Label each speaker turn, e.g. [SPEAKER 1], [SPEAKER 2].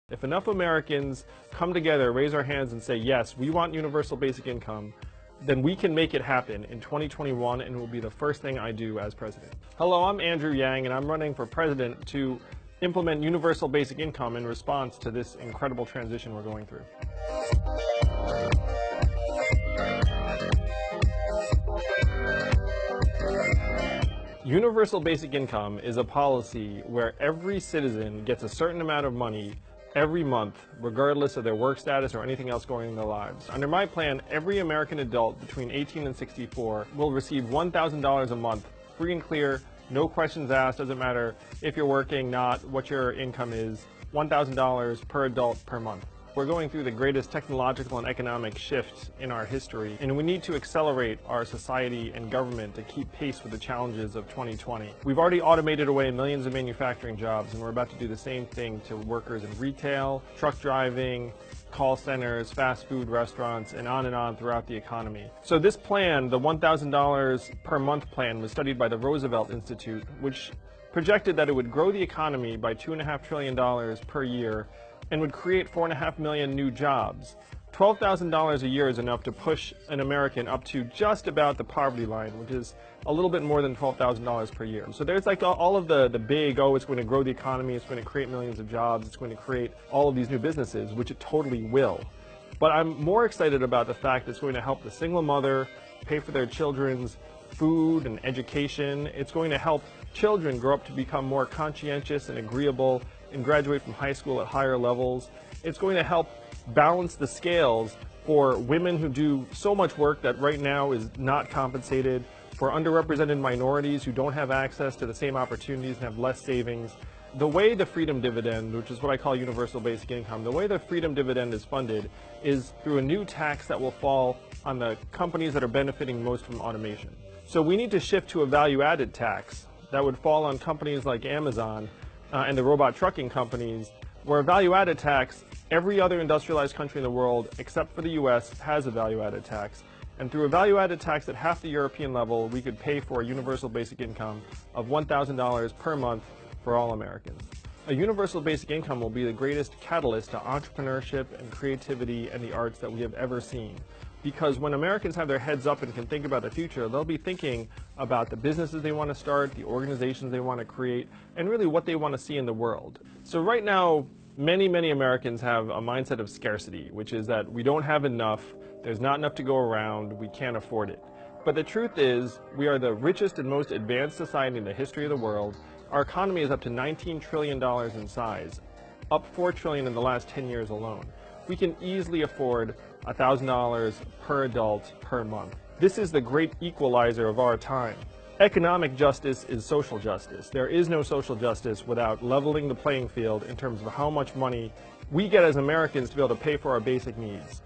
[SPEAKER 1] If enough Americans come together, raise our hands and say, yes, we want universal basic income, then we can make it happen in 2021, and it will be the first thing I do as president. Hello, I'm Andrew Yang, and I'm running for president to implement universal basic income in response to this incredible transition we're going through. Universal basic income is a policy where every citizen gets a certain amount of money every month, regardless of their work status or anything else going in their lives. Under my plan, every American adult between 18 and 64 will receive $1,000 a month, free and clear, no questions asked, doesn't matter if you're working, not, what your income is, $1,000 per adult per month. We're going through the greatest technological and economic shift in our history, and we need to accelerate our society and government to keep pace with the challenges of 2020. We've already automated away millions of manufacturing jobs, and we're about to do the same thing to workers in retail, truck driving, call centers, fast food restaurants, and on throughout the economy. So this plan, the $1,000 per month plan, was studied by the Roosevelt Institute, which projected that it would grow the economy by $2.5 trillion per year and would create 4.5 million new jobs. $12,000 a year is enough to push an American up to just about the poverty line, which is a little bit more than $12,000 per year. So there's like all of the big, oh, it's going to grow the economy, it's going to create millions of jobs, it's going to create all of these new businesses, which it totally will. But I'm more excited about the fact that it's going to help the single mother pay for their children's food and education. It's going to help children grow up to become more conscientious and agreeable and graduate from high school at higher levels. It's going to help balance the scales for women who do so much work that right now is not compensated, for underrepresented minorities who don't have access to the same opportunities and have less savings. The way the freedom dividend, which is what I call universal basic income, the way the freedom dividend is funded is through a new tax that will fall on the companies that are benefiting most from automation. So we need to shift to a value-added tax that would fall on companies like Amazon and the robot trucking companies, where a value-added tax, every other industrialized country in the world, except for the US, has a value-added tax. And through a value-added tax at half the European level, we could pay for a universal basic income of $1,000 per month for all Americans. A universal basic income will be the greatest catalyst to entrepreneurship and creativity and the arts that we have ever seen. Because when Americans have their heads up and can think about the future, they'll be thinking about the businesses they want to start, the organizations they want to create, and really what they want to see in the world. So right now, many Americans have a mindset of scarcity, which is that we don't have enough, there's not enough to go around, we can't afford it. But the truth is, we are the richest and most advanced society in the history of the world. Our economy is up to $19 trillion in size, up $4 trillion in the last 10 years alone. We can easily afford $1,000 per adult per month. This is the great equalizer of our time. Economic justice is social justice. There is no social justice without leveling the playing field in terms of how much money we get as Americans to be able to pay for our basic needs.